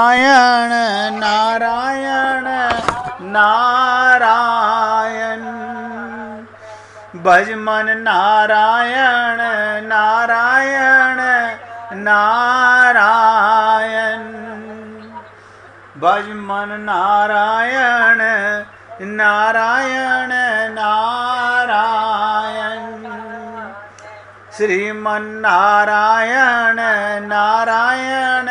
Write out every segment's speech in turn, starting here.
नारायण नारायण नारायण भज मन नारायण नारायण नारायण भज मन नारायण नारायण नारायण श्रीमन नारायण नारायण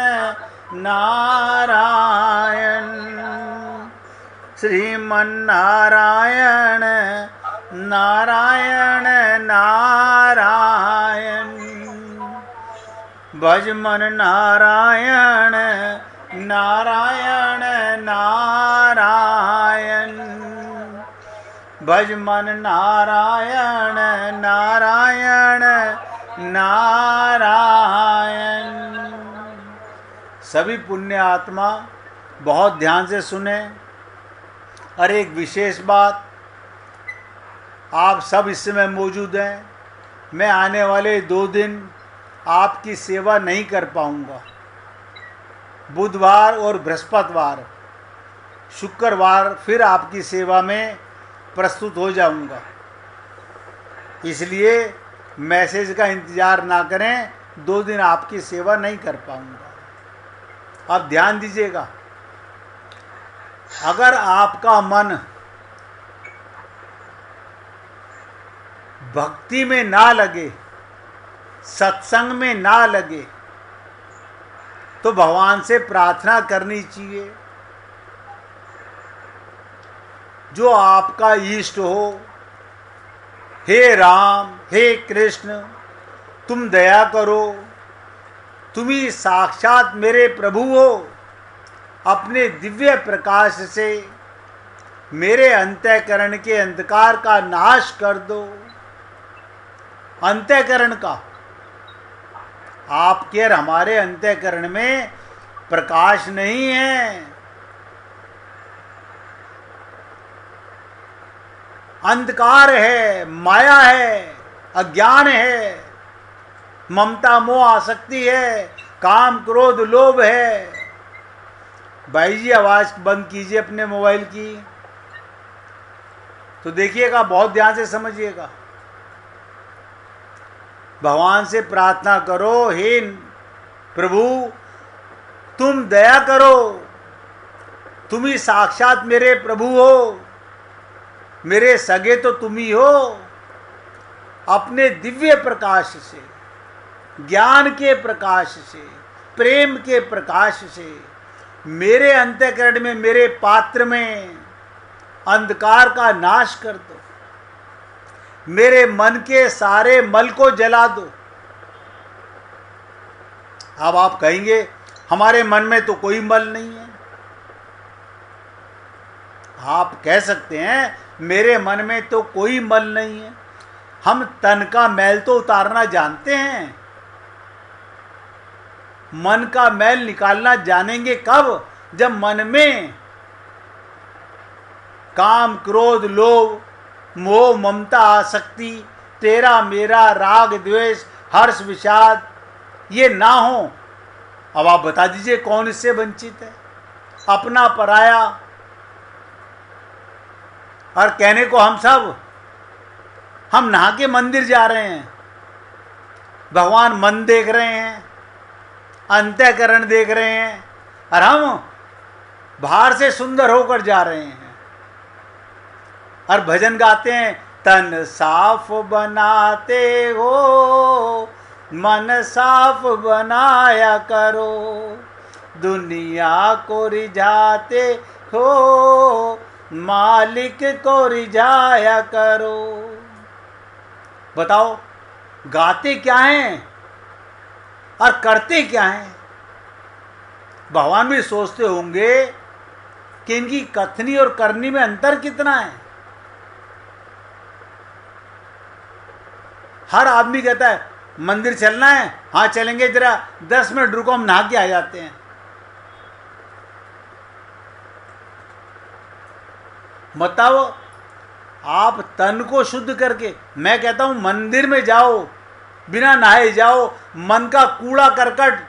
नारायण श्रीमन नारायण नारायण नारायण भज मन नारायण नारायण नारायण भज मन नारायण नारायण नारायण। सभी पुण्य आत्मा बहुत ध्यान से सुने। और एक विशेष बात, आप सब इस समय मौजूद हैं। मैं आने वाले 2 दिन आपकी सेवा नहीं कर पाऊंगा। बुधवार और बृहस्पतिवार, शुक्रवार फिर आपकी सेवा में प्रस्तुत हो जाऊंगा। इसलिए मैसेज का इंतज़ार ना करें, 2 दिन आपकी सेवा नहीं कर पाऊंगा। आप ध्यान दीजिएगा, अगर आपका मन भक्ति में ना लगे, सत्संग में ना लगे, तो भगवान से प्रार्थना करनी चाहिए जो आपका इष्ट हो। हे राम, हे कृष्ण, तुम दया करो, तुम ही साक्षात मेरे प्रभु हो। अपने दिव्य प्रकाश से मेरे अंतःकरण के अंधकार का नाश कर दो। अंतःकरण का, आपके और हमारे अंतःकरण में प्रकाश नहीं है, अंधकार है, माया है, अज्ञान है, ममता मोह आसक्ति है, काम क्रोध लोभ है। भाई जी आवाज़ बंद कीजिए अपने मोबाइल की, तो देखिएगा, बहुत ध्यान से समझिएगा। भगवान से प्रार्थना करो, हे प्रभु तुम दया करो, तुम ही साक्षात मेरे प्रभु हो, मेरे सगे तो तुम ही हो। अपने दिव्य प्रकाश से, ज्ञान के प्रकाश से, प्रेम के प्रकाश से मेरे अंतःकरण में, मेरे पात्र में अंधकार का नाश कर दो। मेरे मन के सारे मल को जला दो। अब आप कहेंगे हमारे मन में तो कोई मल नहीं है। आप कह सकते हैं मेरे मन में तो कोई मल नहीं है। हम तन का मैल तो उतारना जानते हैं। मन का मैल निकालना जानेंगे कब? जब मन में काम क्रोध लोभ मोह ममता आसक्ति, तेरा मेरा राग द्वेष हर्ष विषाद ये ना हो। अब आप बता दीजिए कौन इससे वंचित है? अपना पराया। और कहने को हम नहा के मंदिर जा रहे हैं, भगवान मन देख रहे हैं, अंतःकरण देख रहे हैं, और हम बाहर से सुंदर होकर जा रहे हैं। और भजन गाते हैं, तन साफ बनाते हो मन साफ बनाया करो, दुनिया को रिझाते हो मालिक को रिझाया करो। बताओ गाते क्या हैं और करते क्या हैं? भगवान भी सोचते होंगे कि इनकी कथनी और करनी में अंतर कितना है। हर आदमी कहता है मंदिर चलना है, हाँ चलेंगे, जरा 10 मिनट रुको हम नहा के आ जाते हैं। बताओ आप तन को शुद्ध करके, मैं कहता हूं मंदिर में जाओ, बिना नहाए जाओ, मन का कूड़ा करकट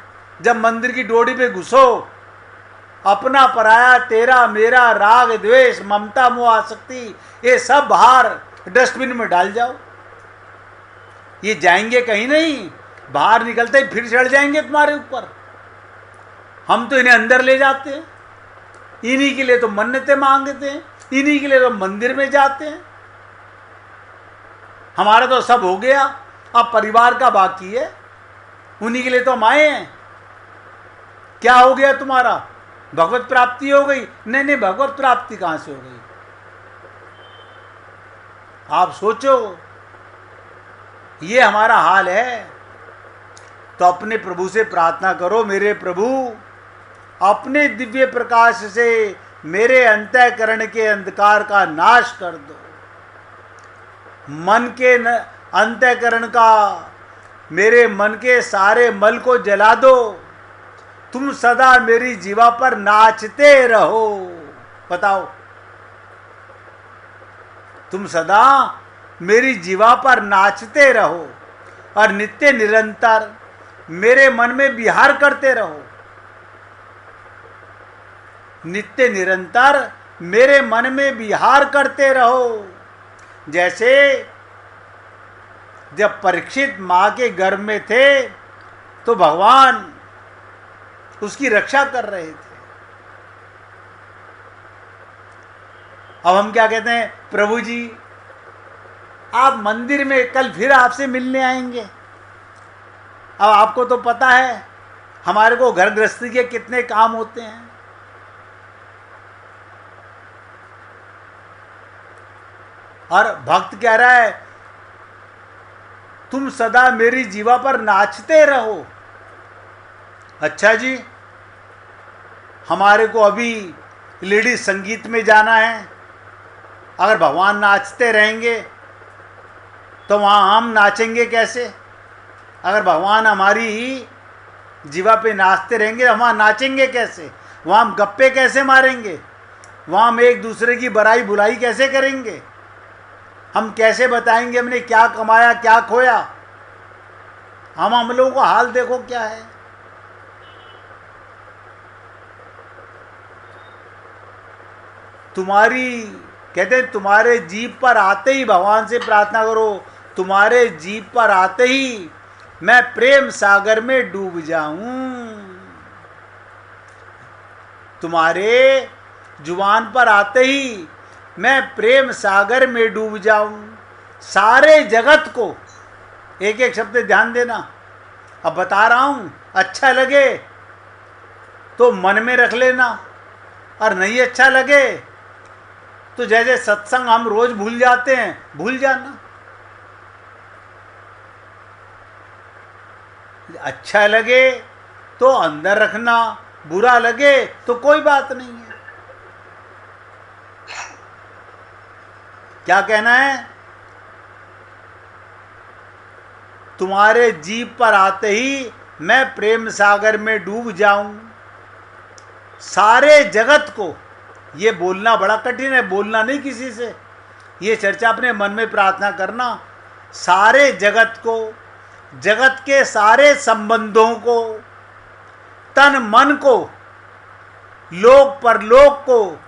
जब मंदिर की डोरी पे घुसो अपना पराया, तेरा मेरा, राग द्वेष, ममता मोह आसक्ति, ये सब बाहर डस्टबिन में डाल जाओ। ये जाएंगे कहीं नहीं, बाहर निकलते ही फिर चढ़ जाएंगे तुम्हारे ऊपर। हम तो इन्हें अंदर ले जाते हैं, इन्हीं के लिए तो मन्नतें मांगते हैं, इन्हीं के लिए तो मंदिर में जाते हैं। हमारा तो सब हो गया, अब परिवार का बाकी है, उन्हीं के लिए तो हम आए हैं। क्या हो गया तुम्हारा? भगवत प्राप्ति हो गई? नहीं नहीं, भगवत प्राप्ति कहां से हो गई? आप सोचो, ये हमारा हाल है। तो अपने प्रभु से प्रार्थना करो, मेरे प्रभु अपने दिव्य प्रकाश से मेरे अंतःकरण के अंधकार का नाश कर दो, मन के अंतःकरण का, मेरे मन के सारे मल को जला दो। तुम सदा मेरी जीवा पर नाचते रहो। बताओ, तुम सदा मेरी जीवा पर नाचते रहो और नित्य निरंतर मेरे मन में विहार करते रहो। नित्य निरंतर मेरे मन में विहार करते रहो। जैसे जब परीक्षित मां के गर्भ में थे तो भगवान उसकी रक्षा कर रहे थे। अब हम क्या कहते हैं, प्रभु जी आप मंदिर में कल फिर आपसे मिलने आएंगे। अब आपको तो पता है हमारे को घर गृहस्थी के कितने काम होते हैं। और भक्त कह रहा है तुम सदा मेरी जीवा पर नाचते रहो। अच्छा जी, हमारे को अभी लेडीज संगीत में जाना है, अगर भगवान नाचते रहेंगे तो वहाँ हम नाचेंगे कैसे? अगर भगवान हमारी जीवा पे नाचते रहेंगे तो हम नाचेंगे कैसे? वहाँ हम गप्पे कैसे मारेंगे? वहाँ हम एक दूसरे की बड़ाई बुराई कैसे करेंगे? हम कैसे बताएंगे हमने क्या कमाया क्या खोया? हम लोगों का हाल देखो क्या है। तुम्हारी कहते हैं तुम्हारे जीभ पर आते ही भगवान से प्रार्थना करो, तुम्हारे जीभ पर आते ही मैं प्रेम सागर में डूब जाऊं। तुम्हारे जुबान पर आते ही मैं प्रेम सागर में डूब जाऊं। सारे जगत को, एक एक शब्द ध्यान देना, अब बता रहा हूं, अच्छा लगे तो मन में रख लेना, और नहीं अच्छा लगे तो जैसे सत्संग हम रोज भूल जाते हैं, भूल जाना। अच्छा लगे तो अंदर रखना, बुरा लगे तो कोई बात नहीं है। क्या कहना है? तुम्हारे जीभ पर आते ही मैं प्रेम सागर में डूब जाऊं। सारे जगत को, ये बोलना बड़ा कठिन है, बोलना नहीं किसी से, ये चर्चा अपने मन में प्रार्थना करना। सारे जगत को, जगत के सारे संबंधों को, तन मन को, लोक परलोक को,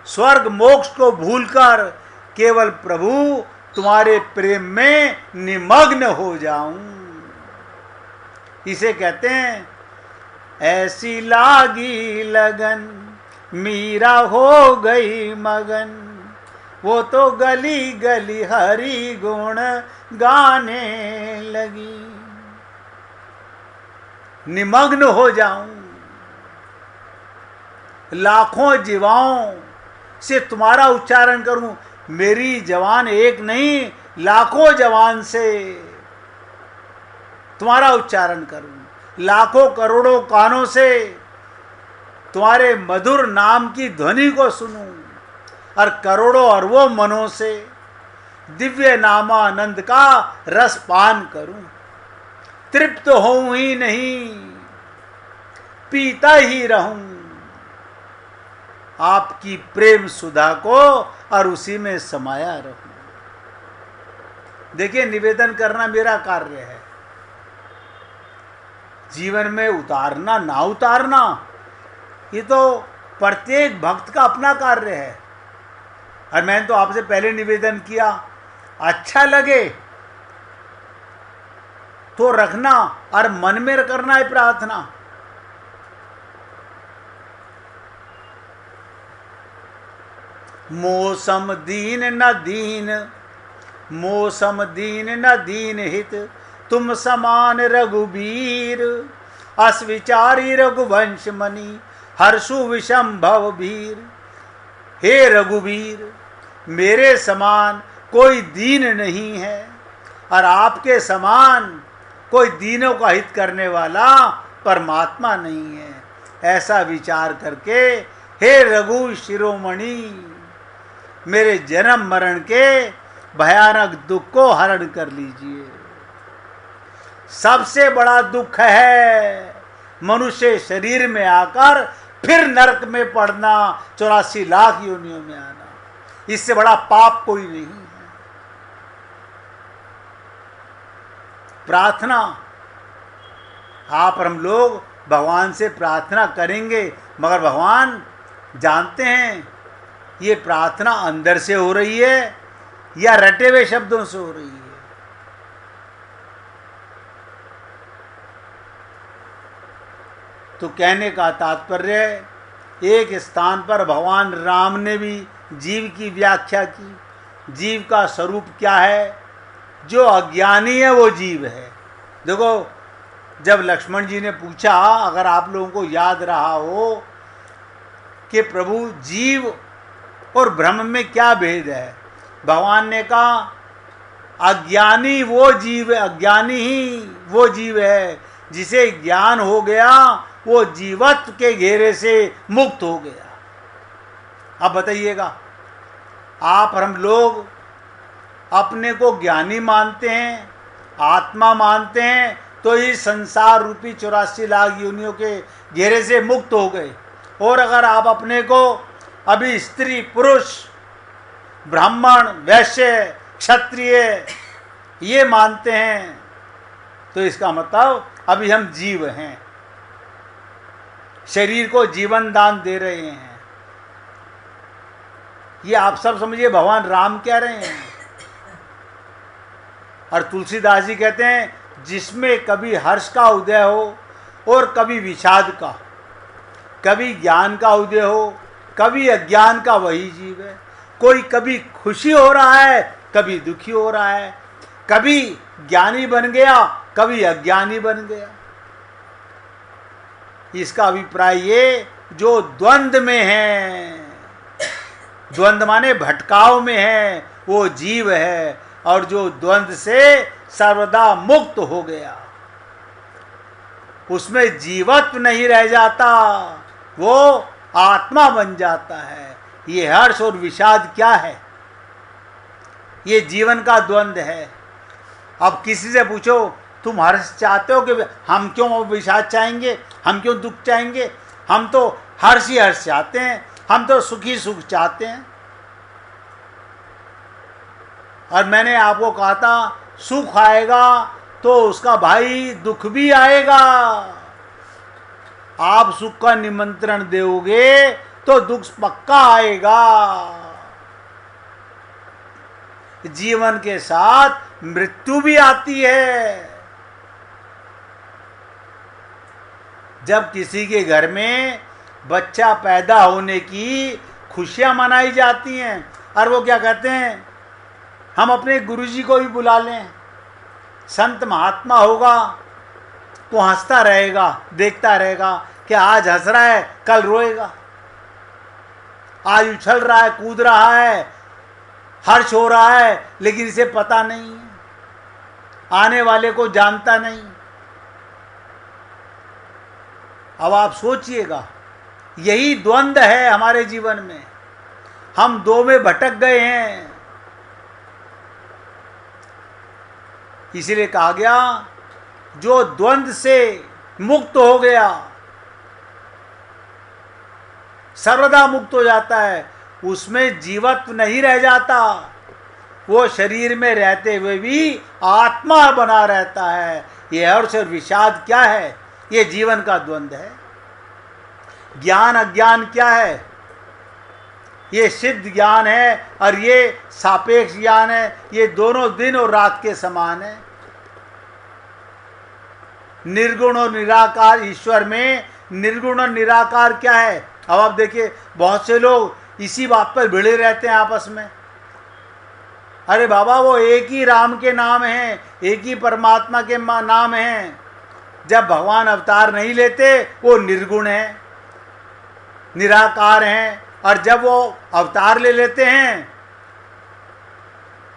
स्वर्ग मोक्ष को भूलकर केवल प्रभु तुम्हारे प्रेम में निमग्न हो जाऊं। इसे कहते हैं ऐसी लागी लगन मीरा हो गई मगन, वो तो गली गली हरि गुण गाने लगी। निमग्न हो जाऊं, लाखों जीवाओं से तुम्हारा उच्चारण करूं। मेरी जवान एक नहीं, लाखों जवान से तुम्हारा उच्चारण करूं। लाखों करोड़ों कानों से तुम्हारे मधुर नाम की ध्वनि को सुनूं, और करोड़ों अरबों मनों से दिव्य नामानंद का रस पान करूं। तृप्त होऊं ही नहीं, पीता ही रहूं आपकी प्रेम सुधा को, और उसी में समाया रहूं। देखिए, निवेदन करना मेरा कार्य है। जीवन में उतारना ना उतारना ये तो प्रत्येक भक्त का अपना कार्य है। और मैंने तो आपसे पहले निवेदन किया, अच्छा लगे तो रखना और मन में करना है प्रार्थना। मौसम दीन न दीन, मौसम दीन न दीन हित, तुम समान रघुबीर। अस विचारी रघुवंश मणि, हर्षु विषंभव भीर। हे रघुवीर, मेरे समान कोई दीन नहीं है और आपके समान कोई दीनों का हित करने वाला परमात्मा नहीं है। ऐसा विचार करके हे रघु शिरोमणि, मेरे जन्म मरण के भयानक दुख को हरण कर लीजिए। सबसे बड़ा दुख है मनुष्य शरीर में आकर फिर नरक में पड़ना, 84 लाख योनियों में आना। इससे बड़ा पाप कोई नहीं है। प्रार्थना, आप और हम लोग भगवान से प्रार्थना करेंगे, मगर भगवान जानते हैं ये प्रार्थना अंदर से हो रही है या रटे हुए शब्दों से हो रही है। तो कहने का तात्पर्य, एक स्थान पर भगवान राम ने भी जीव की व्याख्या की। जीव का स्वरूप क्या है? जो अज्ञानी है वो जीव है। देखो, जब लक्ष्मण जी ने पूछा, अगर आप लोगों को याद रहा हो कि प्रभु जीव और ब्रह्म में क्या भेद है, भगवान ने कहा अज्ञानी वो जीव है, अज्ञानी ही वो जीव है जिसे ज्ञान हो गया, वो जीवत्व के घेरे से मुक्त हो गया। अब बताइएगा, आप और हम लोग अपने को ज्ञानी मानते हैं, आत्मा मानते हैं, तो इस संसार रूपी 84 लाख योनियों के घेरे से मुक्त हो गए। और अगर आप अपने को अभी स्त्री पुरुष, ब्राह्मण, वैश्य, क्षत्रिय ये मानते हैं, तो इसका मतलब अभी हम जीव हैं, शरीर को जीवन दान दे रहे हैं। ये आप सब समझिए भगवान राम कह रहे हैं। और तुलसीदास जी कहते हैं, जिसमें कभी हर्ष का उदय हो और कभी विषाद का, कभी ज्ञान का उदय हो, कभी अज्ञान का, वही जीव है। कोई कभी खुशी हो रहा है, कभी दुखी हो रहा है, कभी ज्ञानी बन गया, कभी अज्ञानी बन गया। इसका अभिप्राय ये, जो द्वंद्व में है, द्वंद्व माने भटकाव में है, वो जीव है। और जो द्वंद्व से सर्वदा मुक्त हो गया, उसमें जीवत्व नहीं रह जाता, वो आत्मा बन जाता है। ये हर्ष और विषाद क्या है? ये जीवन का द्वंद्व है। अब किसी से पूछो, तुम हर्ष चाहते हो कि हम क्यों विषाद चाहेंगे, हम क्यों दुख चाहेंगे? हम तो हर्ष ही हर्ष चाहते हैं, हम तो सुखी सुख चाहते हैं। और मैंने आपको कहा था, सुख आएगा तो उसका भाई दुख भी आएगा। आप सुख का निमंत्रण दोगे तो दुख पक्का आएगा। जीवन के साथ मृत्यु भी आती है। जब किसी के घर में बच्चा पैदा होने की खुशियां मनाई जाती हैं, और वो क्या कहते हैं, हम अपने गुरुजी को भी बुला लें, संत महात्मा होगा तो हंसता रहेगा, देखता रहेगा कि आज हंस रहा है कल रोएगा, आज उछल रहा है, कूद रहा है, हर्ष हो रहा है, लेकिन इसे पता नहीं है, आने वाले को जानता नहीं। अब आप सोचिएगा, यही द्वंद्व है हमारे जीवन में। हम दो में भटक गए हैं। इसीलिए कहा गया, जो द्वंद्व से मुक्त हो गया, सर्वदा मुक्त हो जाता है, उसमें जीवत्व नहीं रह जाता, वो शरीर में रहते हुए भी आत्मा बना रहता है। ये हर्ष और विषाद क्या है? ये जीवन का द्वंद्व है। ज्ञान अज्ञान क्या है? ये सिद्ध ज्ञान है और ये सापेक्ष ज्ञान है। ये दोनों दिन और रात के समान है। निर्गुण और निराकार ईश्वर में निर्गुण और निराकार क्या है? अब आप देखिए, बहुत से लोग इसी बात पर भिड़े रहते हैं आपस में। अरे बाबा, वो एक ही राम के नाम हैं, एक ही परमात्मा के नाम हैं। जब भगवान अवतार नहीं लेते वो निर्गुण है, निराकार हैं, और जब वो अवतार ले लेते हैं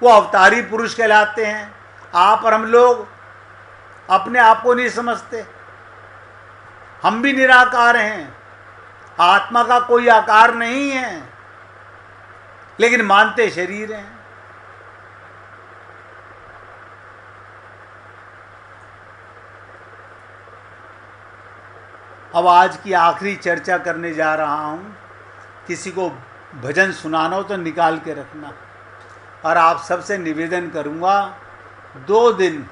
वो अवतारी पुरुष कहलाते हैं। आप और हम लोग अपने आप को नहीं समझते। हम भी निराकार हैं, आत्मा का कोई आकार नहीं है, लेकिन मानते शरीर हैं। अब आज की आखिरी चर्चा करने जा रहा हूँ। किसी को भजन सुनाना हो तो निकाल के रखना। और आप सबसे निवेदन करूँगा, 2 दिन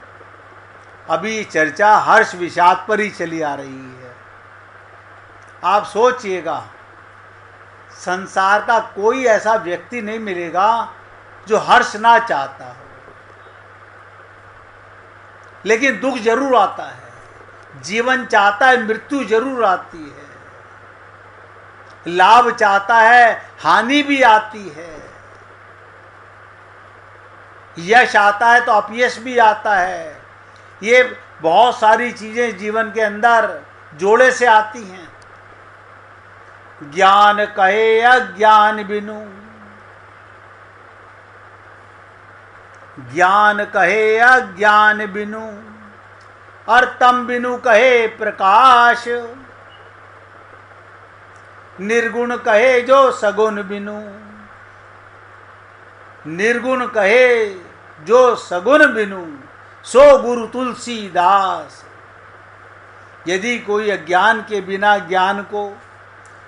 अभी चर्चा हर्ष विषाद पर ही चली आ रही है। आप सोचिएगा, संसार का कोई ऐसा व्यक्ति नहीं मिलेगा जो हर्ष ना चाहता हो, लेकिन दुख जरूर आता है। जीवन चाहता है, मृत्यु जरूर आती है। लाभ चाहता है, हानि भी आती है। यश आता है तो अपयश भी आता है। ये बहुत सारी चीजें जीवन के अंदर जोड़े से आती हैं। ज्ञान कहे अज्ञान बिनु, ज्ञान कहे अज्ञान बिनु, और तम बिनु कहे प्रकाश। निर्गुण कहे जो सगुण बिनु, निर्गुण कहे जो सगुण बिनु, सो गुरु तुलसीदास। यदि कोई अज्ञान के बिना ज्ञान को,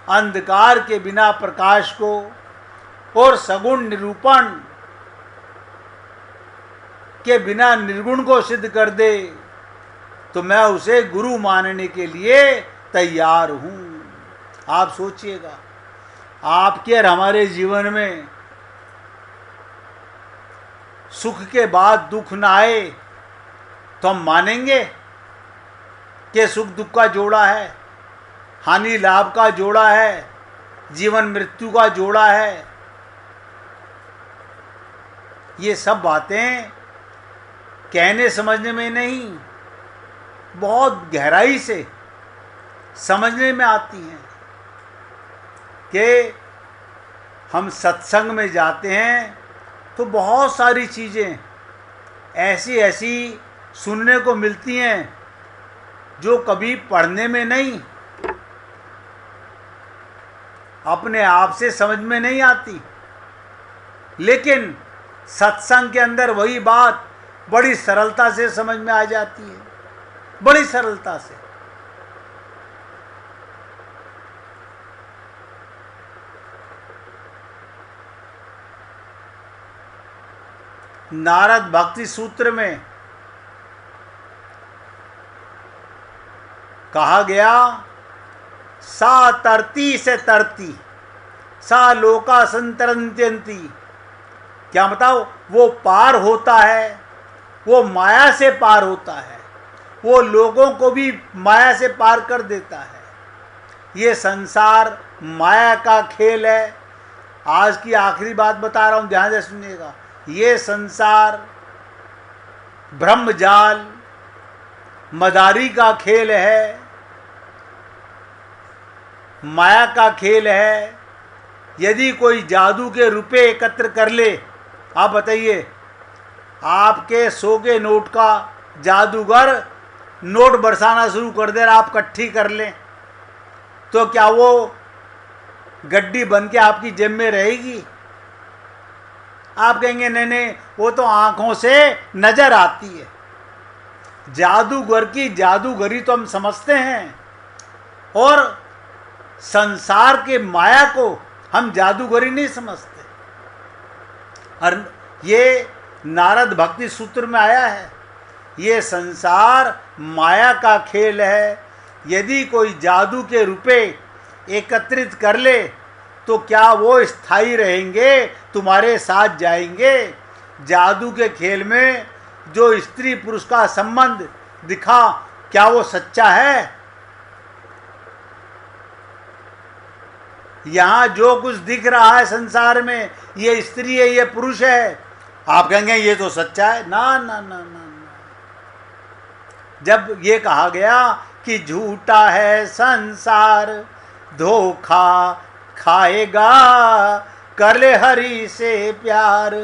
अंधकार के बिना प्रकाश को और सगुण निरूपण के बिना निर्गुण को सिद्ध कर दे तो मैं उसे गुरु मानने के लिए तैयार हूं। आप सोचिएगा, आपके और हमारे जीवन में सुख के बाद दुख ना आए तो हम मानेंगे कि सुख दुख का जोड़ा है, हानि लाभ का जोड़ा है, जीवन मृत्यु का जोड़ा है। ये सब बातें कहने समझने में नहीं, बहुत गहराई से समझने में आती हैं। कि हम सत्संग में जाते हैं तो बहुत सारी चीज़ें ऐसी ऐसी सुनने को मिलती हैं जो कभी पढ़ने में नहीं, अपने आप से समझ में नहीं आती। लेकिन सत्संग के अंदर वही बात बड़ी सरलता से समझ में आ जाती है, बड़ी सरलता से। नारद भक्ति सूत्र में कहा गया, सा तरती से तरती, सा लोका संतरंत्यंती। क्या बताओ, वो पार होता है, वो माया से पार होता है, वो लोगों को भी माया से पार कर देता है। ये संसार माया का खेल है। आज की आखिरी बात बता रहा हूं, ध्यान से सुनिएगा। ये संसार ब्रह्मजाल मदारी का खेल है, माया का खेल है। यदि कोई जादू के रुपए एकत्र कर ले, आप बताइए, आपके 100 के नोट का जादूगर नोट बरसाना शुरू कर दे, आप इकट्ठी कर लें, तो क्या वो गड्डी बन के आपकी जेब में रहेगी? आप कहेंगे नहीं नहीं, वो तो आंखों से नजर आती है। जादूगर की जादूगरी तो हम समझते हैं, और संसार के माया को हम जादूगरी नहीं समझते। और ये नारद भक्ति सूत्र में आया है, ये संसार माया का खेल है। यदि कोई जादू के रुपए एकत्रित कर ले तो क्या वो स्थायी रहेंगे, तुम्हारे साथ जाएंगे? जादू के खेल में जो स्त्री पुरुष का संबंध दिखा, क्या वो सच्चा है? यहां जो कुछ दिख रहा है संसार में, ये स्त्री है, ये पुरुष है, आप कहेंगे ये तो सच्चा है। ना ना ना ना ना। जब ये कहा गया कि झूठा है संसार, धोखा खाएगा, कर ले हरि से प्यार,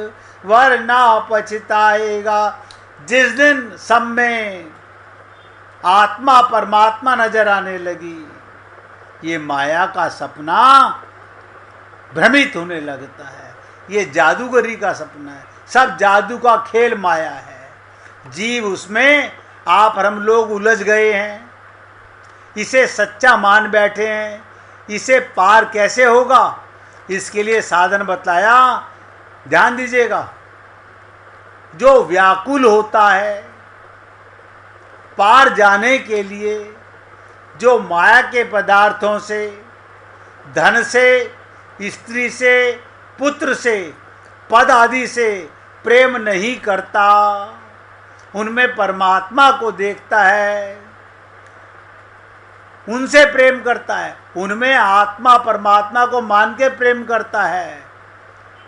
वरना पछताएगा। जिस दिन सब में आत्मा परमात्मा नजर आने लगी, ये माया का सपना भ्रमित होने लगता है। ये जादूगरी का सपना है, सब जादू का खेल माया है। जीव उसमें, आप और हम लोग उलझ गए हैं, इसे सच्चा मान बैठे हैं। इसे पार कैसे होगा, इसके लिए साधन बतलाया, ध्यान दीजिएगा। जो व्याकुल होता है पार जाने के लिए, जो माया के पदार्थों से, धन से, स्त्री से, पुत्र से, पद आदि से प्रेम नहीं करता, उनमें परमात्मा को देखता है, उनसे प्रेम करता है, उनमें आत्मा परमात्मा को मान के प्रेम करता है,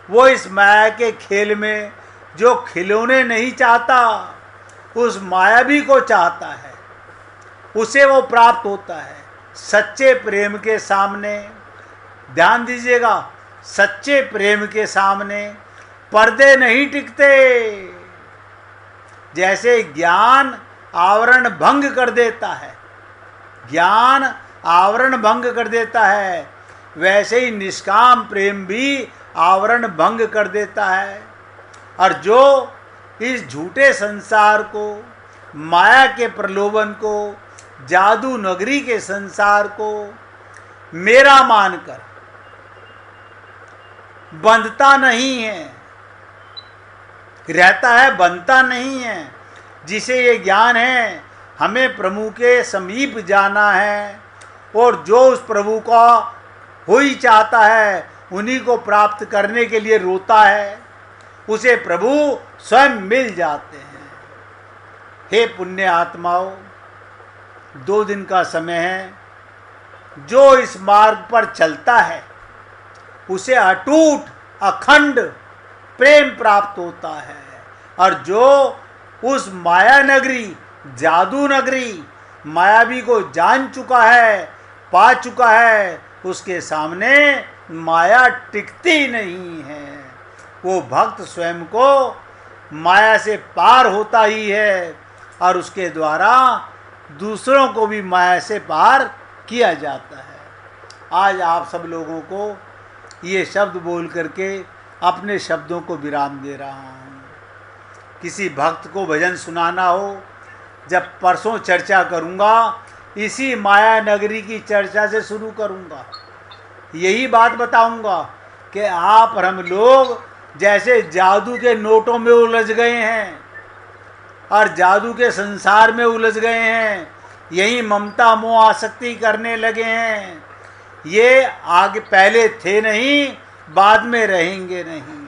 वो इस माया के खेल में जो खिलौने नहीं चाहता, उस मायावी को चाहता है, उसे वो प्राप्त होता है। सच्चे प्रेम के सामने, ध्यान दीजिएगा, सच्चे प्रेम के सामने पर्दे नहीं टिकते। जैसे ज्ञान आवरण भंग कर देता है, ज्ञान आवरण भंग कर देता है, वैसे ही निष्काम प्रेम भी आवरण भंग कर देता है। और जो इस झूठे संसार को, माया के प्रलोभन को, जादू नगरी के संसार को मेरा मानकर बंधता नहीं है, रहता है, बनता नहीं है, जिसे ये ज्ञान है हमें प्रभु के समीप जाना है, और जो उस प्रभु का हो ही चाहता है, उन्हीं को प्राप्त करने के लिए रोता है, उसे प्रभु स्वयं मिल जाते हैं। हे पुण्य आत्माओं, 2 दिन का समय है। जो इस मार्ग पर चलता है उसे अटूट अखंड प्रेम प्राप्त होता है, और जो उस माया नगरी, जादू नगरी, मायावी को जान चुका है, पा चुका है, उसके सामने माया टिकती नहीं है। वो भक्त स्वयं को माया से पार होता ही है, और उसके द्वारा दूसरों को भी माया से पार किया जाता है। आज आप सब लोगों को ये शब्द बोल करके अपने शब्दों को विराम दे रहा हूँ। किसी भक्त को भजन सुनाना हो, जब परसों चर्चा करूँगा, इसी माया नगरी की चर्चा से शुरू करूँगा। यही बात बताऊँगा कि आप और हम लोग जैसे जादू के नोटों में उलझ गए हैं और जादू के संसार में उलझ गए हैं, यही ममता मोह आसक्ति करने लगे हैं। ये आगे पहले थे नहीं, बाद में रहेंगे नहीं।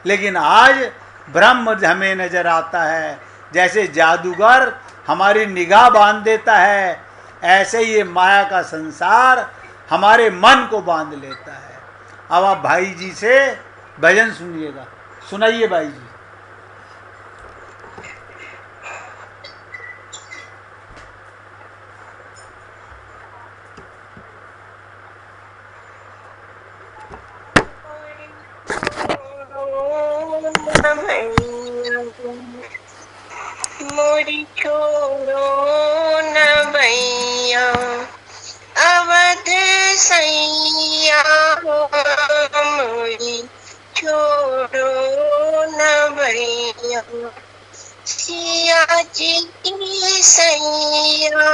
लेकिन आज ब्रह्म हमें नजर आता है, जैसे जादूगर हमारी निगाह बांध देता है, ऐसे ये माया का संसार हमारे मन को बांध लेता है। अब आप भाई जी से भजन सुनिएगा, सुनाइए भाई जी। मोरी छोड़ो न भैया, अवध सैया मोरी छोड़ो न भैया, सिया जी की सैया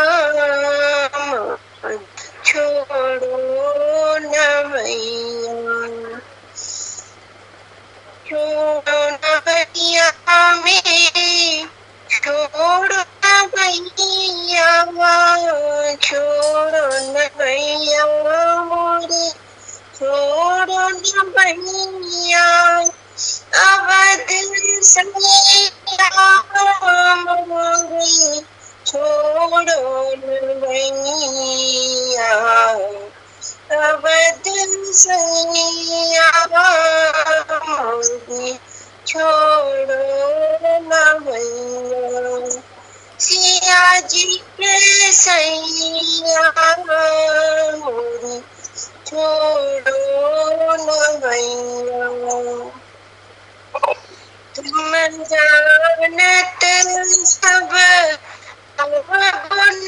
छोड़ो न भैया, छोड़ो न भैया में, छोड़ो न भैया, छोड़ो न भैया मोरे, छोड़ो न भैया, अवध सैया मोरे, छोड़ो न भैया, अवध सैया मोरे, छोड़ो न भैया। सिया जी के सैया मोरे, छोड़ो न भैया। तुम जानत सब अवगुण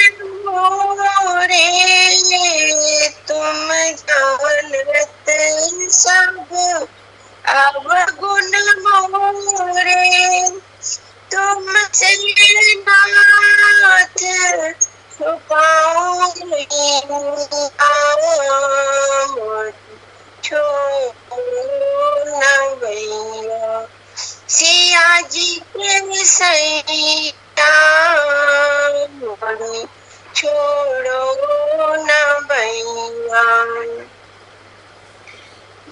मोरे, तुम जानत सब अवगुण मोरे, तुमसे नाथ छुपाऊंगी मोरे, छोड़ो न भैया। सिया जी के सैया मोरे, छोड़ो न भैया।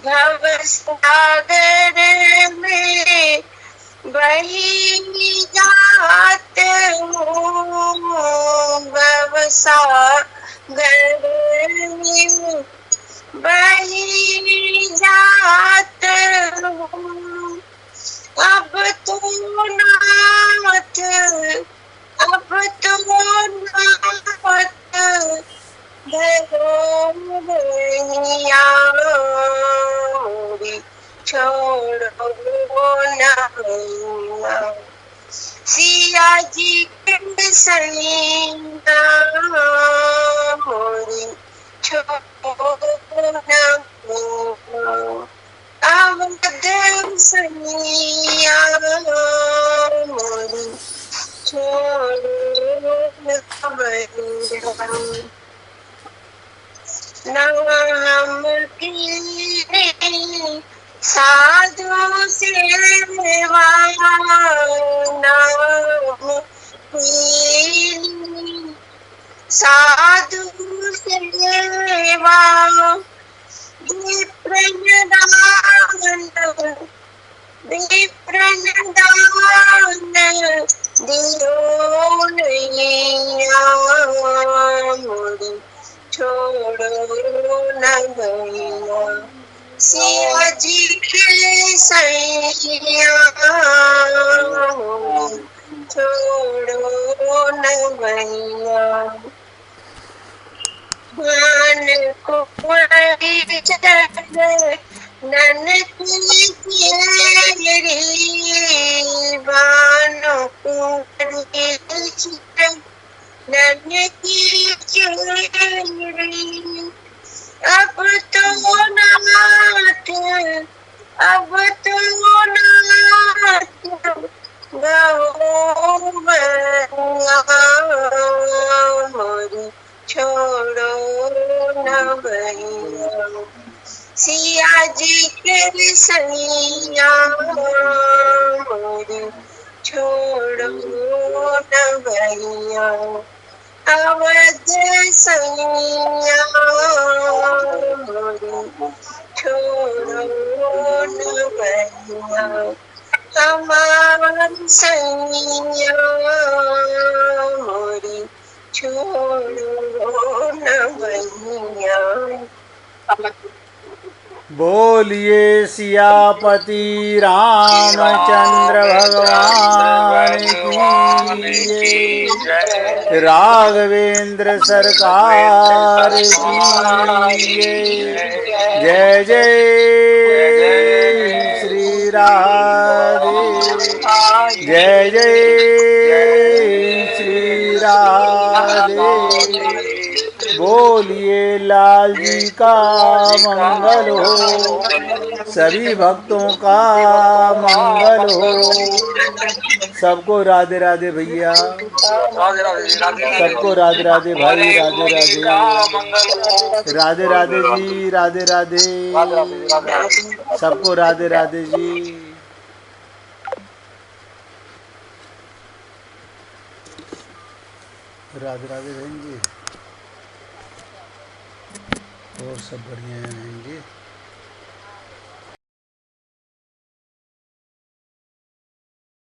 भव सागर में बही जात हूँ, भव सागर में बही जात हूँ। अब तो नाथ, अब तो नाथ धरो भैया मोरे, छोड़ो न भैया। सिया जी के सैया मोरे, छोड़ो न भैया। अवध सैया मोरे, छोड़ो न भैया। नाम की साधु सेवा, नाम की साधु सेवा, विप्रदान दियो नैया मोरे, छोड़ो न भैया। सिया जी के सैया मोरे, छोड़ो न भैया। मान कुंवरी चरण ननकी चेरी, बानो कुंवरी चरण ननकी चेरी। अब तो नाथ, अब तो नाथ गहो मैया मोरे, छोड़ो न भैया। सिया जी के सैया मोरे, छोड़ो न भैया। अवध सैया मोरे, छोड़ो न भैया। हमार सैया मोरे, छोड़ो न भैया। बोलिए सियापति रामचंद्र भगवान की जय, राघवेंद्र सरकार की जय। जय जय श्री राधे, जय जय श्री राधे। बोलिए लाल जी का मंगल हो, सभी भक्तों का मंगल हो। सबको राधे राधे भैया, सबको राधे राधे भाई, राधे राधे, राधे राधे जी, राधे राधे, सबको राधे राधे जी। राधे राधे बहन जी। और सब बढ़िया हैं जी।